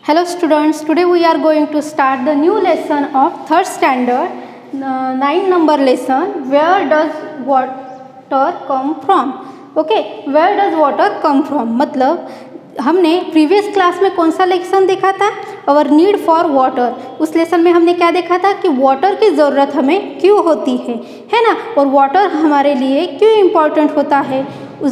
Hello students, today we are going to start the new lesson of third standard, 9 number lesson, where does water come from? Okay, where does water come from? मतलब हमने previous class में कौन सा lesson देखा था? अवर need for water. उस lesson में हमने क्या देखा था कि वाटर की ज़रूरत हमें क्यों होती है ना, और वाटर हमारे लिए क्यों इम्पोर्टेंट होता है।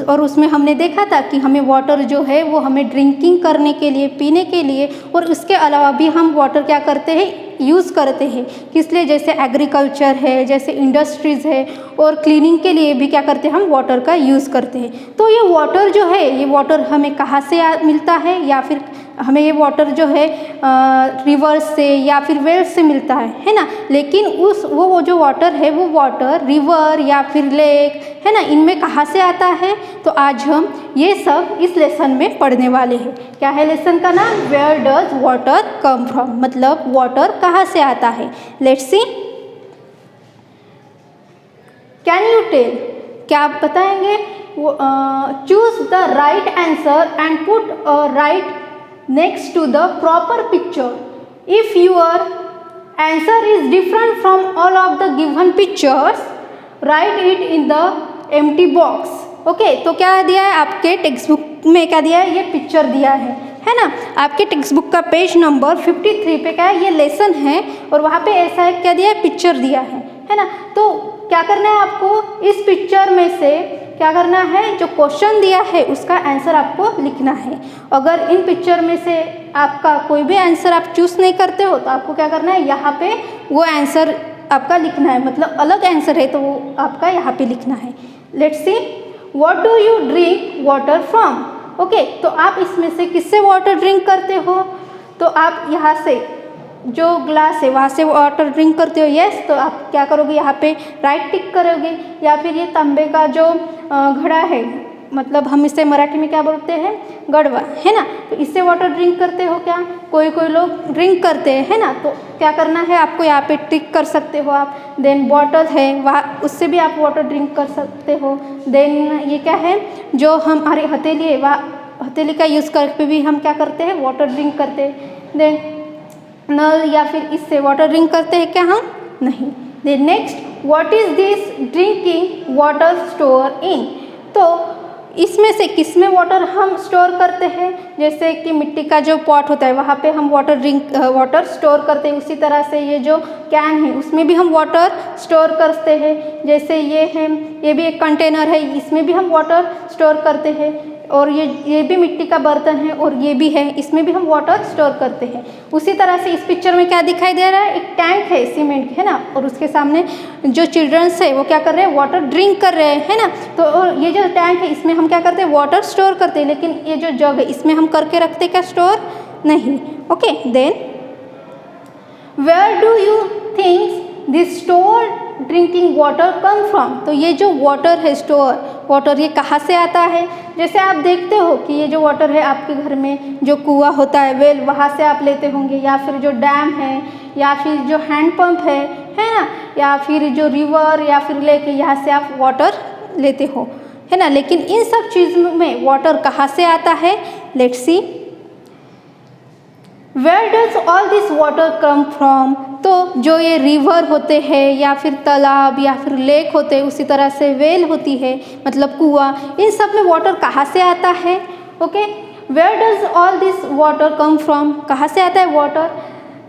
और उसमें हमने देखा था कि हमें वाटर जो है वो हमें ड्रिंकिंग करने के लिए, पीने के लिए, और उसके अलावा भी हम वाटर क्या करते हैं, यूज़ करते हैं। किस लिए? जैसे एग्रीकल्चर है, जैसे इंडस्ट्रीज़ है, और क्लीनिंग के लिए भी क्या करते हैं, हम वाटर का यूज़ करते हैं। तो ये वाटर जो है, ये वाटर हमें कहाँ से मिलता है, या फिर हमें ये वाटर जो है रिवर्स से या फिर वेल्स से मिलता है ना। लेकिन वो जो वाटर है, वो वाटर रिवर या फिर लेक है ना, इनमें कहाँ से आता है, तो आज हम ये सब इस लेसन में पढ़ने वाले हैं। क्या है लेसन का नाम? Where does water come from, मतलब वाटर कहाँ से आता है। Let's see, can you tell, क्या आप बताएंगे? Choose the right answer and put right next to the proper picture. If your answer is different from all of the given pictures, write it in the empty box. Okay, तो क्या दिया है आपके text book में? क्या दिया है? ये पिक्चर दिया है ना। आपके टेक्स्ट बुक का पेज नंबर 53 पे क्या है, ये लेसन है, और वहाँ पे ऐसा है, क्या दिया है, पिक्चर दिया है ना। तो क्या करना है आपको, इस पिक्चर में से क्या करना है, जो क्वेश्चन दिया है उसका आंसर आपको लिखना है। अगर इन पिक्चर में से आपका कोई भी आंसर आप चूज़ नहीं करते हो, तो आपको क्या करना है, यहाँ पे वो आंसर आपका लिखना है। मतलब अलग आंसर है तो वो आपका यहाँ पे लिखना है। Let's C, what do you drink water from? Okay, तो आप इसमें से किससे वाटर ड्रिंक करते हो? तो आप यहाँ से जो ग्लास है वहाँ से वाटर ड्रिंक करते हो। यस, तो आप क्या करोगे, यहाँ पे राइट टिक करोगे। या फिर ये तांबे का जो घड़ा है, मतलब हम इसे मराठी में क्या बोलते हैं, गड़वा, है ना, तो इससे वाटर ड्रिंक करते हो क्या? कोई लोग ड्रिंक करते हैं, है ना। तो क्या करना है आपको, यहाँ पे टिक कर सकते हो आप। देन बॉटल है, वहाँ उससे भी आप वाटर ड्रिंक कर सकते हो। देन ये क्या है, जो हमारी हथेली है, वह हथेली का यूज़ करके भी हम क्या करते हैं, वाटर ड्रिंक करते हैं। देन नल या फिर इससे वाटर ड्रिंक करते हैं क्या हम? नहीं। Then next, what is this drinking water store in? तो इसमें से किस में वाटर हम स्टोर करते हैं? जैसे कि मिट्टी का जो पॉट होता है वहाँ पे हम वाटर स्टोर करते हैं। उसी तरह से ये जो कैन है उसमें भी हम वाटर स्टोर करते हैं। जैसे ये है, ये भी एक कंटेनर है, इसमें भी हम वाटर स्टोर करते हैं। और ये भी मिट्टी का बर्तन है, और ये भी है, इसमें भी हम वाटर स्टोर करते हैं। उसी तरह से इस पिक्चर में क्या दिखाई दे रहा है, एक टैंक है सीमेंट, है ना, और उसके सामने जो चिल्ड्रंस है वो क्या कर रहे हैं, वाटर ड्रिंक कर रहे हैं, है ना। तो ये जो टैंक है इसमें हम क्या करते हैं, वाटर स्टोर करते हैं। लेकिन ये जो जग है इसमें हम करके रखते क्या, स्टोर? नहीं। Okay, then where do you think this store drinking water come from? तो ये जो वाटर है, स्टोर वाटर, ये कहाँ से आता है? जैसे आप देखते हो कि ये जो वाटर है आपके घर में जो कुआं होता है, वेल, वहाँ से आप लेते होंगे, या फिर जो डैम है, या फिर जो हैंडपम्प है ना, या फिर जो रिवर या फिर लेक है, यहाँ से आप वाटर लेते हो, है ना। लेकिन इन सब चीज़ों में वाटर कहाँ से आता है? Let's see, where does all this water come from? तो जो ये रिवर होते हैं, या फिर तालाब, या फिर लेक होते हैं, उसी तरह से वेल होती है, मतलब कुआं, इन सब में वाटर कहाँ से आता है? Okay, where does all this water come from? कहाँ से आता है water?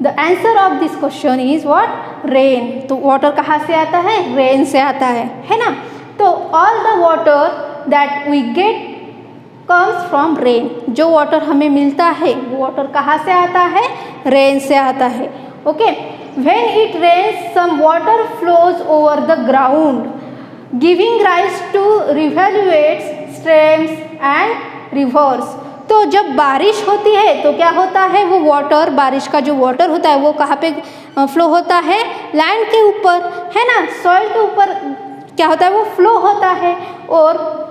The answer of this question is what? Rain. तो वाटर कहाँ से आता है? रेन से आता है ना। तो all the water that we get comes from rain. जो वाटर हमें मिलता है वो वाटर कहाँ से आता है? रेन से आता है। Okay, when it rains some water flows over the ground giving rise to rivulets, streams and rivers. तो जब बारिश होती है तो क्या होता है, वो वाटर, बारिश का जो वाटर होता है वो कहाँ पे फ्लो होता है? लैंड के ऊपर, है ना, सॉइल के ऊपर क्या होता है, वो फ्लो होता है। और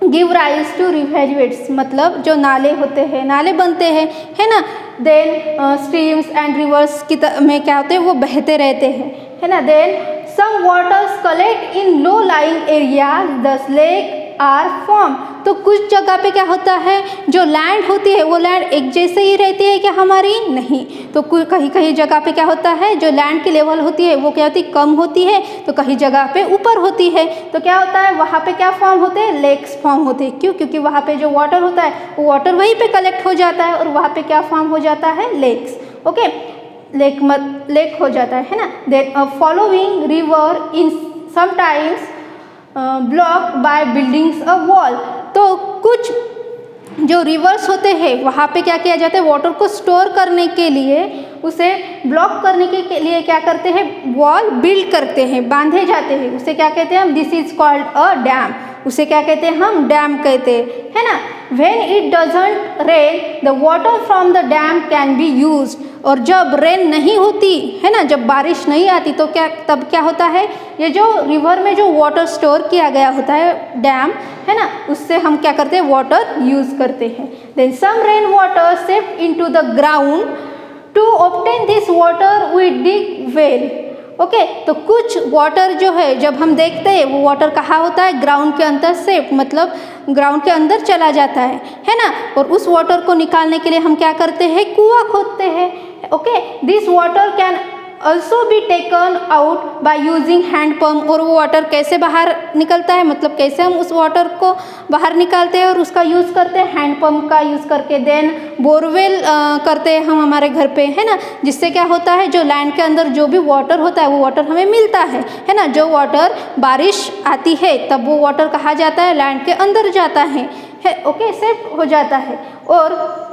गिव राइज टू रिवैल्यूएट्स, मतलब जो नाले होते हैं, नाले बनते हैं, है ना। देन स्ट्रीम्स एंड रिवर्स में क्या होते हैं, वो बहते रहते हैं, है ना। Then some waters collect in low lying area, thus lake are form. तो कुछ जगह पे क्या होता है, जो लैंड होती है वो लैंड एक जैसे ही रहती है क्या हमारी, नहीं। तो कहीं कहीं जगह पे क्या होता है, जो लैंड की लेवल होती है वो क्या होती है, कम होती है, तो कहीं जगह पे ऊपर होती है। तो क्या होता है, वहाँ पे क्या फॉर्म होते हैं, लेक्स फॉर्म होते हैं। क्यों, क्योंकि वहाँ पे जो वाटर होता है वो वाटर वहीं पे कलेक्ट हो जाता है और वहाँ पे क्या फॉर्म हो जाता है, लेक्स। ओके, लेक हो जाता है ना। Then following river in sometimes block by buildings a wall. तो कुछ जो रिवर्स होते हैं वहाँ पे क्या किया जाता है, वाटर को स्टोर करने के लिए, उसे ब्लॉक करने के लिए क्या करते हैं, वॉल बिल्ड करते हैं, बांधे जाते हैं। उसे क्या कहते हैं हम, this is called a dam. उसे क्या कहते हैं हम, डैम कहते हैं, है ना। When it doesn't rain the water from the dam can be used. और जब रेन नहीं होती है ना, जब बारिश नहीं आती तो तब क्या होता है, ये जो रिवर में जो वाटर स्टोर किया गया होता है, डैम है ना, उससे हम क्या करते हैं, वाटर यूज करते हैं। Then some rain water seeped into the ground to obtain this water we dig well. Okay, तो कुछ वाटर जो है जब हम देखते हैं वो वाटर कहाँ होता है, ग्राउंड के अंदर से, मतलब ग्राउंड के अंदर चला जाता है ना। और उस वाटर को निकालने के लिए हम क्या करते हैं, कुआं खोदते हैं। Okay, this water can also be taken out by using hand pump. और वो वाटर कैसे बाहर निकलता है, मतलब कैसे हम उस वाटर को बाहर निकालते हैं और उसका यूज़ करते हैं, हैंड पंप का यूज़ करके। देन बोरवेल करते हैं हम हमारे घर पे, है ना, जिससे क्या होता है, जो लैंड के अंदर जो भी वाटर होता है वो वाटर हमें मिलता है ना। जो वाटर बारिश आती है तब वो वाटर कहाँ जाता है, लैंड के अंदर जाता है। ओके, सेव हो जाता है। और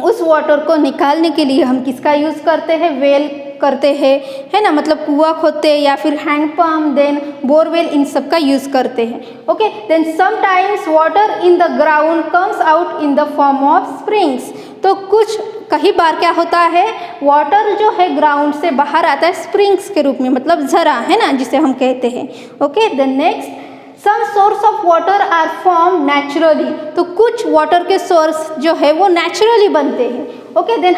उस वाटर को निकालने के लिए हम किसका यूज़ करते हैं, वेल करते हैं, है ना, मतलब कुआं खोदते हैं या फिर हैंड पंप, देन बोरवेल, इन सब का यूज़ करते हैं। Okay, then sometimes water in the ground comes out in the form of springs. तो कुछ कई बार क्या होता है, वाटर जो है ग्राउंड से बाहर आता है स्प्रिंग्स के रूप में, मतलब झरा, है ना, जिसे हम कहते हैं। Okay, then next, some source of water are form naturally. तो कुछ वाटर के सोर्स जो है वो नेचुरली बनते हैं। Okay, then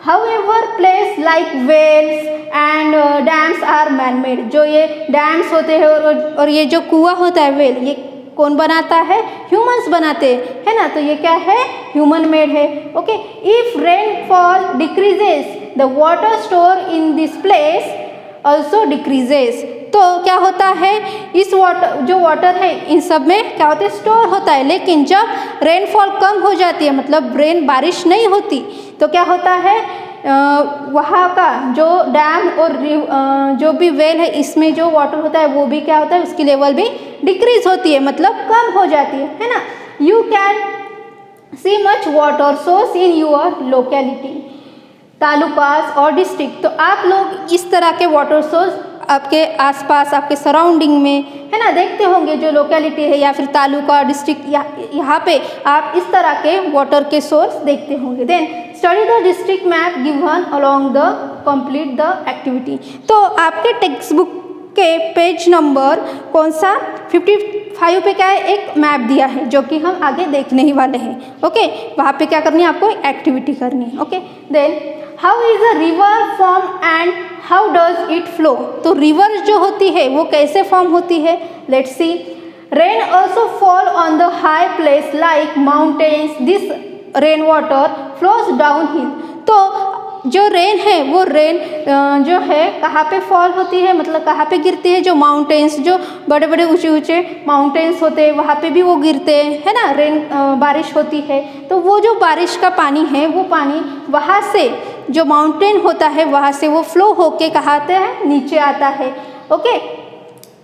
however place like wells and dams are man made. जो ये डैम्स होते हैं और ये जो कुआं होता है, वेल, ये कौन बनाता है, ह्यूमंस बनाते हैं, है ना। तो ये क्या है, ह्यूमन मेड है। Okay, if rainfall decreases the water store in this place also decreases. तो क्या होता है, इस वाटर जो वाटर है इन सब में क्या होता है, स्टोर होता है। लेकिन जब रेनफॉल कम हो जाती है, मतलब बारिश नहीं होती, तो क्या होता है, वहाँ का जो डैम और जो भी वेल है इसमें जो वाटर होता है वो भी क्या होता है, उसकी लेवल भी डिक्रीज होती है, मतलब कम हो जाती है ना। You can see much water source in your locality, talukas और डिस्ट्रिक्ट। तो आप लोग इस तरह के वाटर सोर्स आपके आसपास, आपके सराउंडिंग में, है ना, देखते होंगे। जो लोकेलिटी है या फिर तालुका, डिस्ट्रिक्ट, यहाँ पे आप इस तरह के वाटर के सोर्स देखते होंगे। Then study the district map given along the complete the activity. तो आपके टेक्स्ट बुक के पेज नंबर कौन सा 55 पे क्या है, एक मैप दिया है जो कि हम आगे देखने ही वाले हैं। ओके, वहाँ पे क्या करनी है, आपको एक्टिविटी करनी है। Okay, then how is a river form and how does it flow. तो रिवर जो होती है वो कैसे फॉर्म होती है, let's see. Rain also fall on the high place like mountains, this rain water flows down hill. तो जो रेन है वो रेन जो है कहाँ पे फॉल होती है, मतलब कहाँ पे गिरती है, जो माउंटेन्स, जो बड़े बड़े ऊंचे ऊंचे माउंटेन्स होते हैं वहाँ पे भी वो गिरते हैं, है ना। रेन बारिश होती है तो वो जो बारिश का पानी है वो पानी वहाँ से, जो माउंटेन होता है वहाँ से वो फ्लो होके कहाँ आता है, नीचे आता है। Okay,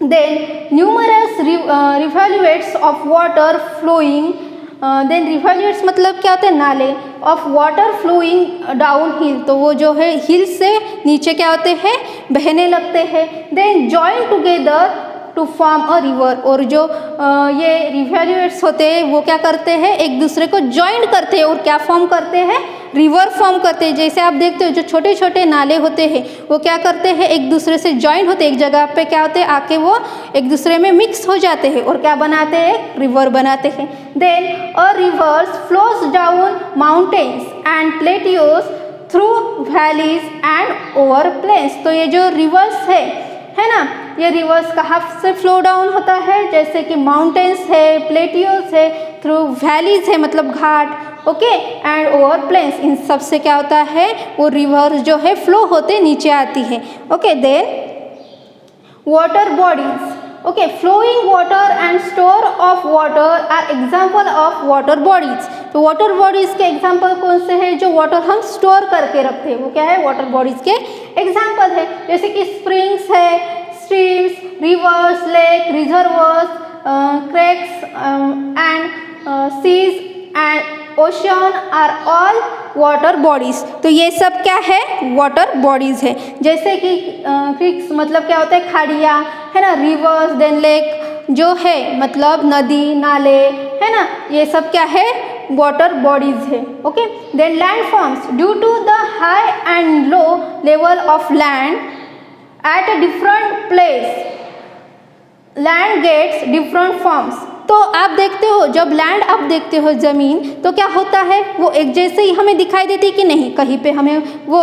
then numerous rivulets of water flowing, then rivulets मतलब क्या होते हैं, नाले, of water flowing down hill. तो वो जो है हिल से नीचे क्या होते हैं, बहने लगते हैं। Then join together to form a river. और जो ये रिवॉल्यूट्स होते हैं वो क्या करते हैं, एक दूसरे को ज्वाइन करते हैं और क्या फॉर्म करते हैं, रिवर फॉर्म करते हैं। जैसे आप देखते हो जो छोटे छोटे नाले होते हैं वो क्या करते हैं, एक दूसरे से ज्वाइन होते हैं, एक जगह पे क्या होते हैं, आके वो एक दूसरे में मिक्स हो जाते हैं और क्या बनाते हैं, रिवर बनाते हैं। Then a rivers flows down mountains and plateaus through valleys and over plains. तो ये जो रिवर्स है है ना। ये रिवर्स कहाँ से फ्लो डाउन होता है, जैसे कि माउंटेन्स है, प्लेटियोस है, थ्रू वैलीज है मतलब घाट, ओके, एंड ओवर प्लेन्स, इन सब से क्या होता है वो रिवर जो है फ्लो होते नीचे आती है, okay. Then water bodies, okay, flowing water and store of water are example of water bodies. तो वाटर बॉडीज के एग्जाम्पल कौन से हैं, जो वाटर हम स्टोर करके रखते हैं वो क्या है, वाटर बॉडीज के एग्जाम्पल है, जैसे कि स्प्रिंग्स है, streams, rivers, lake, reservoirs, creeks and seas and ocean are all water bodies. तो ये सब क्या है, वाटर बॉडीज है। जैसे कि क्रिक्स मतलब क्या होता है, खाड़ियाँ, है ना, रिवर्स, देन लेक जो है मतलब नदी नाले, है ना, ये सब क्या है, वाटर बॉडीज है, okay. Then land forms, due to the high and low level of land at a different place land gets different forms. तो आप देखते हो जब लैंड आप देखते हो ज़मीन, तो क्या होता है वो एक जैसे ही हमें दिखाई देती है कि नहीं, कहीं पे हमें वो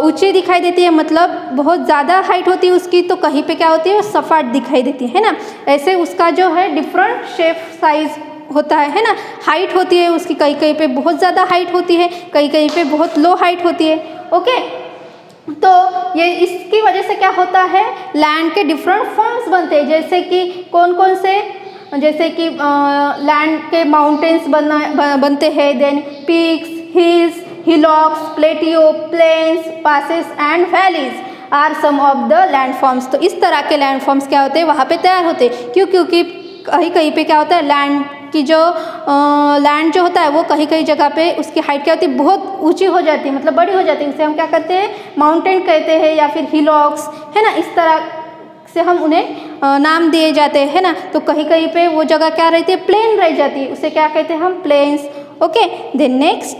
ऊंची दिखाई देती है, मतलब बहुत ज़्यादा हाइट होती है उसकी, तो कहीं पे क्या होती है वो सपाट दिखाई देती है ना। ऐसे उसका जो है डिफरेंट शेप साइज होता है ना, हाइट होती है उसकी, कहीं कहीं पे बहुत ज़्यादा हाइट होती है, कहीं कहीं पे बहुत लो हाइट होती है, ओके। तो ये इसकी वजह से क्या होता है, लैंड के डिफरेंट फॉर्म्स बनते हैं, जैसे कि कौन कौन से, जैसे कि लैंड के माउंटेन्स बनते हैं, then peaks, hills, hillocks, plateau, plains, passes and valleys are some of the landforms. तो इस तरह के लैंड फॉर्म्स क्या होते हैं वहाँ पे तैयार होते हैं, क्योंकि कहीं कहीं पे क्या होता है लैंड की जो लैंड जो होता है वो कहीं कहीं जगह पे उसकी हाइट क्या होती है, बहुत ऊंची हो जाती है, मतलब बड़ी हो जाती है, इसे हम क्या कहते हैं, माउंटेन कहते हैं या फिर हिलॉक्स, है ना, इस तरह से हम उन्हें नाम दिए जाते हैं, है ना। तो कहीं कहीं पे वो जगह क्या रहती है, प्लेन रह जाती है, उसे क्या कहते हैं हम, plains, okay. Then next,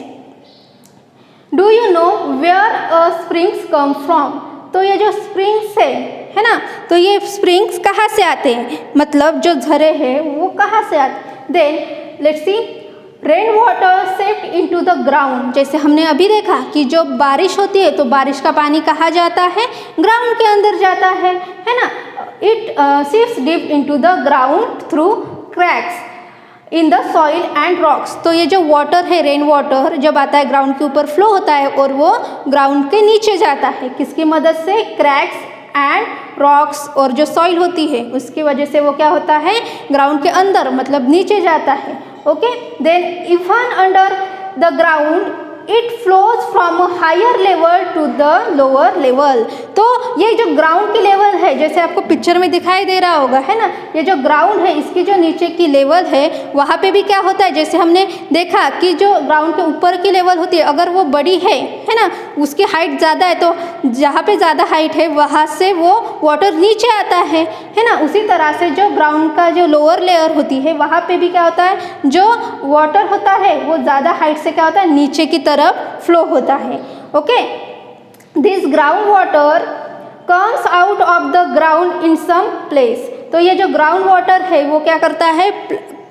do you know where springs come from. तो ये जो स्प्रिंग्स है ना, तो ये स्प्रिंग्स कहाँ से आते हैं, मतलब जो झरे हैं वो कहाँ से आते हैं। Then let's see, rain water seeped into the ground, जैसे हमने अभी देखा कि जो बारिश होती है तो बारिश का पानी कहाँ जाता है, ग्राउंड के अंदर जाता है ना। It seeps deep into the ground through cracks in the soil and rocks. तो ये जो वाटर है, रेन वाटर जब आता है ग्राउंड के ऊपर फ्लो होता है और वो ग्राउंड के नीचे जाता है, किसकी मदद से, क्रैक्स एंड रॉक्स, और जो सॉइल होती है उसकी वजह से वो क्या होता है, ग्राउंड के अंदर मतलब नीचे जाता है, okay. Then even under the ground it flows from a higher level to the lower level. तो ये जो ग्राउंड की लेवल है, जैसे आपको पिक्चर में दिखाई दे रहा होगा, है ना, ये जो ग्राउंड है इसकी जो नीचे की लेवल है वहाँ पे भी क्या होता है, जैसे हमने देखा कि जो ग्राउंड के ऊपर की लेवल होती है अगर वो बड़ी है ना, उसकी हाइट ज़्यादा है, तो जहाँ पे ज़्यादा हाइट है वहाँ से वो वाटर नीचे आता है ना। उसी तरह से जो ग्राउंड का जो लोअर लेयर होती है वहाँ पे भी क्या होता है, जो वाटर होता है वो ज़्यादा हाइट से क्या होता है, नीचे की तरफ फ्लो होता है, okay. This ground water comes out of the ground in some place. तो ये जो ग्राउंड वाटर है वो क्या करता है,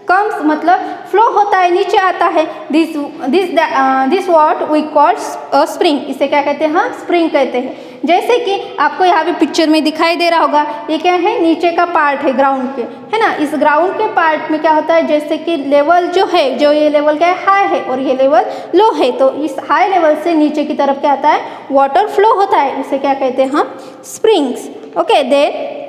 कम्स मतलब फ्लो होता है, नीचे आता है। This what we call spring, इसे क्या कहते हैं, हम स्प्रिंग कहते हैं। जैसे कि आपको यहाँ पे पिक्चर में दिखाई दे रहा होगा, ये क्या है, नीचे का पार्ट है ग्राउंड के, है ना। इस ग्राउंड के पार्ट में क्या होता है, जैसे कि लेवल जो है, जो ये लेवल क्या है, हाई है और ये लेवल लो है, तो इस हाई लेवल से नीचे की तरफ क्या आता है, वाटर फ्लो होता है, उसे क्या कहते हैं हम, स्प्रिंग्स, ओके। देन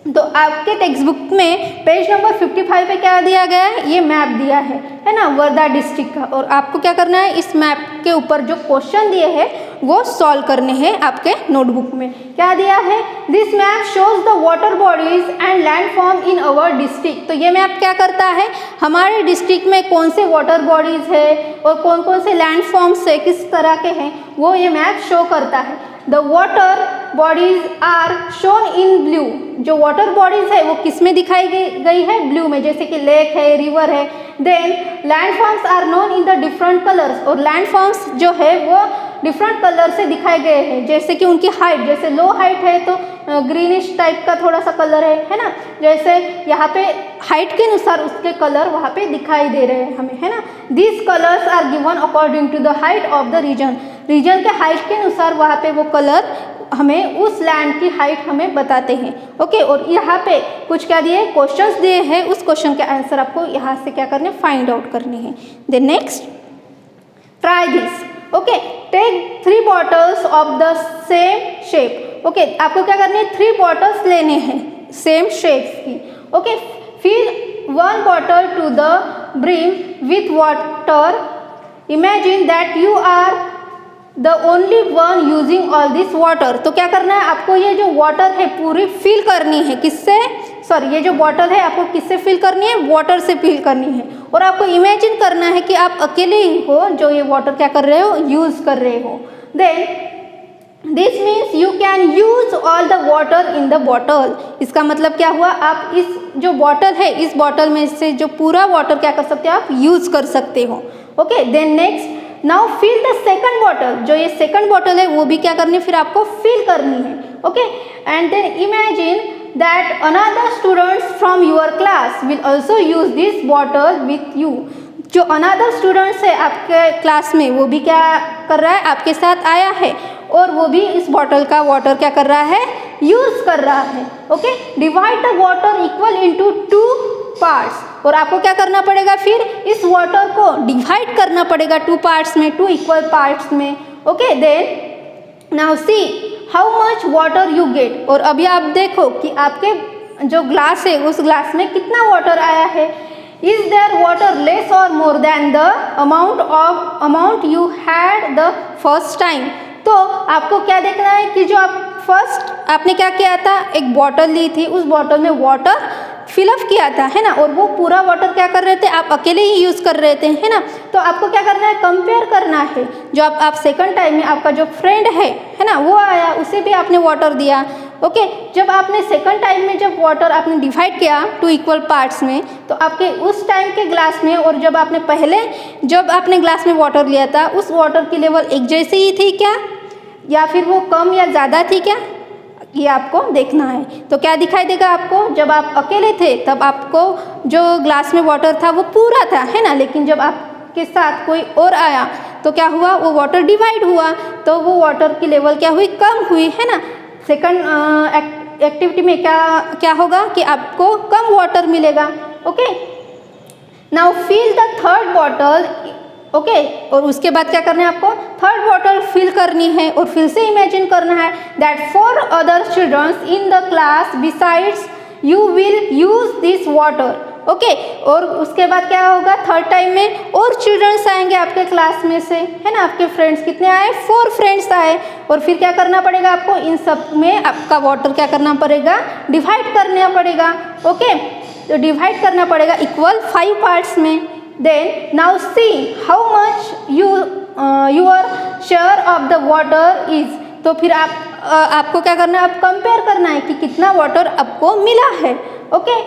तो आपके टेक्स्ट बुक में पेज नंबर 55 पे क्या दिया गया है, ये मैप दिया है ना, वर्धा डिस्ट्रिक्ट का, और आपको क्या करना है, इस मैप के ऊपर जो क्वेश्चन दिए हैं वो सॉल्व करने हैं आपके नोटबुक में। क्या दिया है, this map shows the water bodies and landform in our district. तो ये मैप क्या करता है, हमारे डिस्ट्रिक्ट में कौन से वाटर बॉडीज है और कौन कौन से लैंडफॉर्म्स है, किस तरह के हैं, वो ये मैप शो करता है। The water bodies are shown in blue. जो वाटर बॉडीज है वो किस में दिखाई गई है, ब्लू में, जैसे कि लेक है, रिवर है। Then landforms are known in the different colours, और लैंडफॉर्म्स जो है वो डिफरेंट कलर से दिखाए गए हैं, जैसे कि उनकी हाइट, जैसे लो हाइट है तो ग्रीनिश टाइप का थोड़ा सा कलर है ना, जैसे यहाँ पे हाइट के अनुसार उसके कलर वहाँ पे दिखाई दे रहे हैं हमें, है ना। These colours are given according to the height of the region. Region के हाइट के अनुसार वहाँ पे वो कलर हमें उस लैंड की हाइट हमें बताते हैं। ओके, और यहाँ पे कुछ क्या दिए, क्वेश्चंस दिए हैं, उस क्वेश्चन के आंसर आपको यहाँ से क्या करने, फाइंड आउट करने हैं। Then next, try this. Okay, take 3 bottles of the same shape. Okay, आपको क्या करनी है, 3 बॉटल्स लेने हैं सेम शेप्स की। Okay, fill 1 bottle to the brim with water, imagine that you are the only one using all this water. तो क्या करना है आपको, ये जो वाटर है पूरी फिल करनी है, किससे, सॉरी ये जो बॉटल है आपको किससे फिल करनी है, वाटर से फिल करनी है। और आपको इमेजिन करना है कि आप अकेले ही हो जो ये वाटर क्या कर रहे हो, यूज कर रहे हो। Then this means you can use all the water in the bottle. इसका मतलब क्या हुआ, आप इस जो बॉटल है, इस बॉटल में से जो पूरा वाटर क्या कर सकते हो, आप यूज कर सकते हो। Okay, then next, now fill the second bottle. जो ये सेकंड बॉटल है वो भी क्या करनी है, फिर आपको फिल करनी है। Okay, and then imagine that another students from your class will also use this bottle with you. जो अनदर स्टूडेंट्स है आपके क्लास में, वो भी क्या कर रहा है, आपके साथ आया है और वो भी इस बॉटल का वाटर क्या कर रहा है, यूज कर रहा है। Okay, divide the water equal into 2 parts. और आपको क्या करना पड़ेगा, फिर इस वाटर को डिवाइड करना पड़ेगा 2 पार्ट्स में, 2 इक्वल पार्ट्स में। Okay, then now see how much water you get. और अभी आप देखो कि आपके जो ग्लास है उस ग्लास में कितना वाटर आया है। इज देयर वाटर लेस और more than the amount you had the first time. तो आपको क्या देखना है कि जो आप फर्स्ट आपने क्या किया था, एक बॉटल ली थी, उस बॉटल में वाटर फिलअप किया था, है ना, और वो पूरा वाटर क्या कर रहे थे, आप अकेले ही यूज़ कर रहे थे, है ना। तो आपको क्या करना है, कंपेयर करना है। जो आप सेकंड टाइम में आपका जो फ्रेंड है ना, वो आया, उसे भी आपने वाटर दिया। ओके, जब आपने सेकंड टाइम में जब वाटर आपने डिवाइड किया 2 इक्वल पार्ट्स में, तो आपके उस टाइम के ग्लास में और जब आपने ग्लास में वाटर लिया था, उस वाटर की लेवल एक जैसी ही थी क्या, या फिर वो कम या ज़्यादा थी क्या, ये आपको देखना है। तो क्या दिखाई देगा आपको, जब आप अकेले थे तब आपको जो ग्लास में वाटर था वो पूरा था, है ना, लेकिन जब आपके साथ कोई और आया तो क्या हुआ, वो वाटर डिवाइड हुआ, तो वो वाटर की लेवल क्या हुई, कम हुई, है ना। सेकंड एक्टिविटी में क्या होगा कि आपको कम वाटर मिलेगा। Okay, now fill the third bottle. Okay, और उसके बाद क्या करना है, आपको थर्ड बॉटल फिल करनी है और फिर से इमेजिन करना है that 4 other children's in the class besides you will use this water. Okay, और उसके बाद क्या होगा, थर्ड टाइम में और चिल्ड्रंस आएंगे आपके क्लास में से, है ना। आपके फ्रेंड्स कितने आए, 4 फ्रेंड्स आए, और फिर क्या करना पड़ेगा आपको, इन सब में आपका वाटर क्या करना पड़ेगा, डिवाइड करना पड़ेगा। ओके, तो डिवाइड करना पड़ेगा इक्वल 5 पार्ट्स में। Then now see how much your share of the water is। तो फिर आपको क्या करना है, आप कंपेयर करना है कि कितना वाटर आपको मिला है। Okay,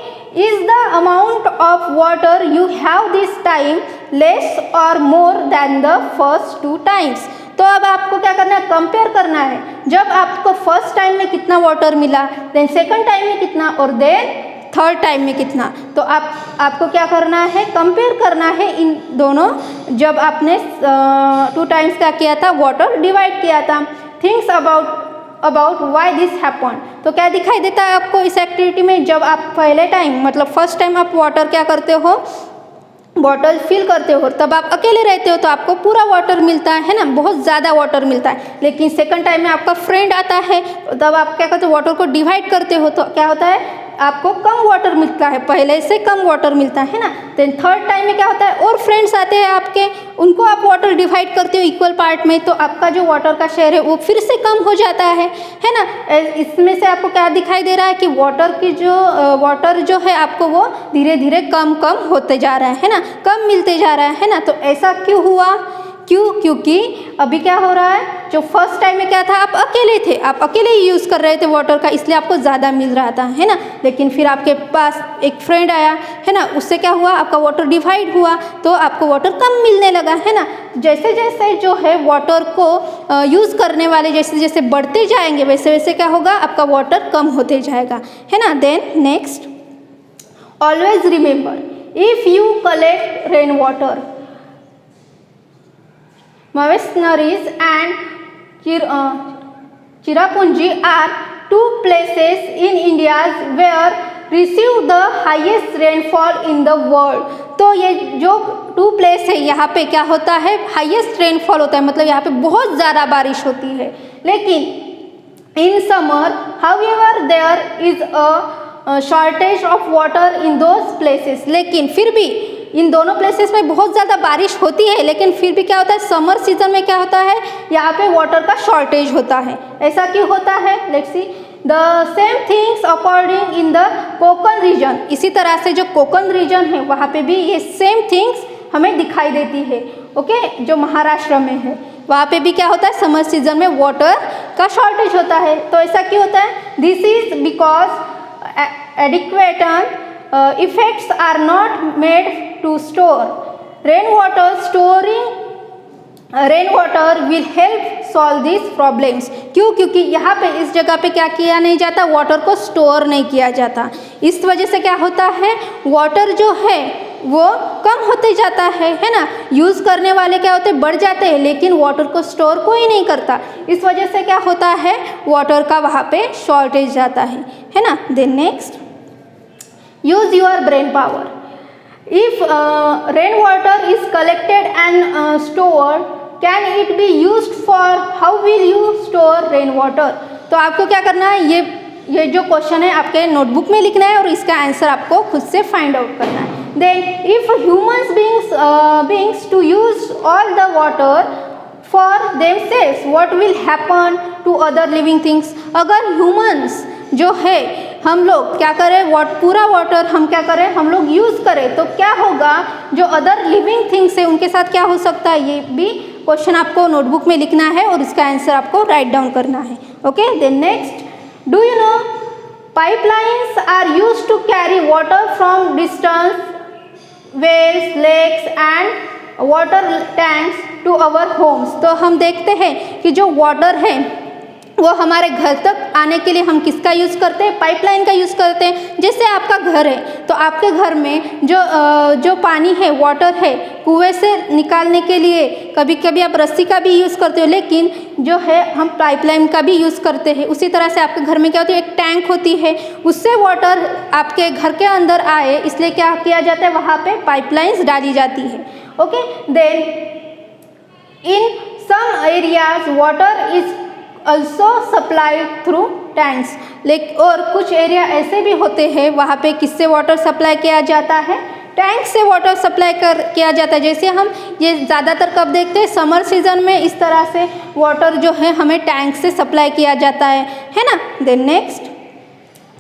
is the amount of water you have this time less और more than the first 2 times. तो अब आपको क्या करना है, कंपेयर करना है, जब आपको फर्स्ट टाइम में कितना वाटर मिला, देन सेकंड टाइम में कितना, और देन थर्ड टाइम में कितना। तो आपको क्या करना है, कंपेयर करना है इन दोनों, जब आपने 2 टाइम्स क्या किया था, वाटर डिवाइड किया था। Thinks about why this happen. तो क्या दिखाई देता है आपको इस एक्टिविटी में, जब आप पहले टाइम मतलब फर्स्ट टाइम आप वाटर क्या करते हो, बॉटल फिल करते हो, तब आप अकेले रहते हो तो आपको पूरा वाटर मिलता है ना, बहुत ज़्यादा वाटर मिलता है। लेकिन सेकंड टाइम में आपका फ्रेंड आता है, तब आप क्या करते हो, वाटर को डिवाइड करते हो, तो क्या होता है, आपको कम वाटर मिलता है, पहले से कम वाटर मिलता है ना। देन थर्ड टाइम में क्या होता है, और फ्रेंड्स आते हैं आपके, उनको आप वाटर डिवाइड करते हो इक्वल पार्ट में, तो आपका जो वाटर का शेयर है वो फिर से कम हो जाता है ना। इसमें से आपको क्या दिखाई दे रहा है कि वाटर जो है आपको वो धीरे धीरे कम होते जा रहा है ना, कम मिलते जा रहा है ना। तो ऐसा क्यों हुआ, क्योंकि अभी क्या हो रहा है, जो फर्स्ट टाइम में क्या था, आप अकेले थे, आप अकेले ही यूज़ कर रहे थे वाटर का, इसलिए आपको ज़्यादा मिल रहा था, है ना। लेकिन फिर आपके पास एक फ्रेंड आया, है ना, उससे क्या हुआ, आपका वाटर डिवाइड हुआ, तो आपको वाटर कम मिलने लगा, है ना। जैसे जैसे जो है वाटर को यूज़ करने वाले जैसे जैसे बढ़ते जाएंगे, वैसे वैसे क्या होगा, आपका वाटर कम होते जाएगा, है ना। Then next, always remember if you collect rain water, monasteries and Cherrapunji are two places in India where receive the highest rainfall in the world. तो ये जो 2 प्लेस है यहाँ पे क्या होता है, हाईएस्ट रेनफॉल होता है, मतलब यहाँ पे बहुत ज़्यादा बारिश होती है। लेकिन in summer however there is a shortage of water in those places, लेकिन फिर भी इन दोनों प्लेसेस में बहुत ज़्यादा बारिश होती है, लेकिन फिर भी क्या होता है, समर सीजन में क्या होता है, यहाँ पे वाटर का शॉर्टेज होता है। ऐसा क्यों होता है, let's see. The same things according in the Konkan region, इसी तरह से जो कोकन रीजन है वहाँ पे भी ये सेम थिंग्स हमें दिखाई देती है। ओके, जो महाराष्ट्र में है वहाँ पे भी क्या होता है, समर सीजन में वाटर का शॉर्टेज होता है। तो ऐसा क्यों होता है, this is because adequate effects are not made to store rainwater. Storing rainwater will help solve these problems. क्यों, क्योंकि यहाँ पे इस जगह पे क्या किया नहीं जाता, वाटर को स्टोर नहीं किया जाता। इस वजह से क्या होता है, वाटर जो है वो कम होते जाता है ना। यूज़ करने वाले क्या होते, बढ़ जाते हैं, लेकिन वाटर को स्टोर कोई नहीं करता। इस वजह से क्या होता है, वाटर का वहाँ पे शॉर्टेज जाता है ना। Then next, use your brain power. If rainwater is collected and stored, can it be used for, how will you store rainwater? तो आपको क्या करना है, ये जो क्वेश्चन है आपके नोटबुक में लिखना है और इसका आंसर आपको खुद से फाइंड आउट करना है। Then if humans beings to use all the water for themselves, what will happen to other living things? अगर humans जो है हम लोग क्या करें, पूरा वाटर हम क्या करें, हम लोग यूज़ करें, तो क्या होगा, जो अदर लिविंग थिंग्स है उनके साथ क्या हो सकता है, ये भी क्वेश्चन आपको नोटबुक में लिखना है और इसका आंसर आपको राइट डाउन करना है। Okay, then next, do you know pipelines are used to carry water from distance wells, lakes and water tanks to our homes. तो हम देखते हैं कि जो वाटर है वो हमारे घर तक आने के लिए हम किसका यूज़ करते हैं, पाइपलाइन का यूज़ करते हैं। जैसे आपका घर है तो आपके घर में जो पानी है, वाटर है, कुएं से निकालने के लिए कभी कभी आप रस्सी का भी यूज़ करते हो, लेकिन जो है हम पाइपलाइन का भी यूज़ करते हैं। उसी तरह से आपके घर में क्या होती है, एक टैंक होती है, उससे वाटर आपके घर के अंदर आए, इसलिए क्या किया जाता है, वहाँ पे पाइपलाइंस डाली जाती है। Okay, then in some areas water is also supplied through tanks, लेकिन और कुछ एरिया ऐसे भी होते हैं वहाँ पे किससे वाटर सप्लाई किया जाता है, टैंक से वाटर सप्लाई किया जाता है। जैसे हम ये ज़्यादातर कब देखते हैं, समर सीजन में इस तरह से वाटर जो है हमें टैंक से सप्लाई किया जाता है ना। देन नेक्स्ट,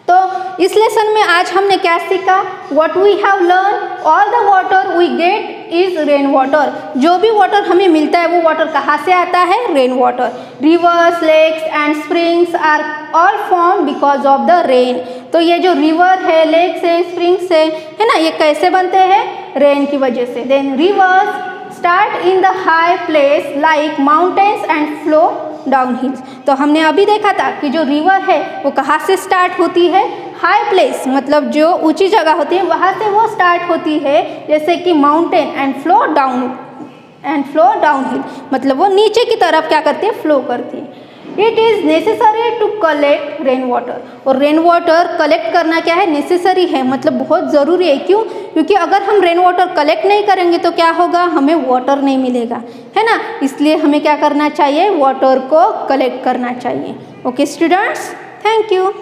तो इस लेसन में आज हमने क्या सीखा, what we have learn, all the water we get is rain water. जो भी वाटर हमें मिलता है वो वाटर कहाँ से आता है, rain water. Rivers, lakes and springs are all form because of the rain. तो ये जो रिवर है, लेक्स है, स्प्रिंग्स है ना, ये कैसे बनते हैं, रेन की वजह से। Then rivers start in the high place like mountains and flow down hills. तो हमने अभी देखा था कि जो रिवर है वो कहाँ से स्टार्ट होती है, हाई प्लेस, मतलब जो ऊंची जगह होती है वहाँ से वो स्टार्ट होती है, जैसे कि mountain and flow down hill, मतलब वो नीचे की तरफ क्या करती है, फ्लो करती है। It is necessary to collect rain water, और रेन वाटर कलेक्ट करना क्या है, नेसेसरी है, मतलब बहुत ज़रूरी है। क्यों, क्योंकि अगर हम रेन वाटर कलेक्ट नहीं करेंगे तो क्या होगा, हमें वाटर नहीं मिलेगा, है ना। इसलिए हमें क्या करना चाहिए, वाटर को कलेक्ट करना चाहिए। Okay students, thank you.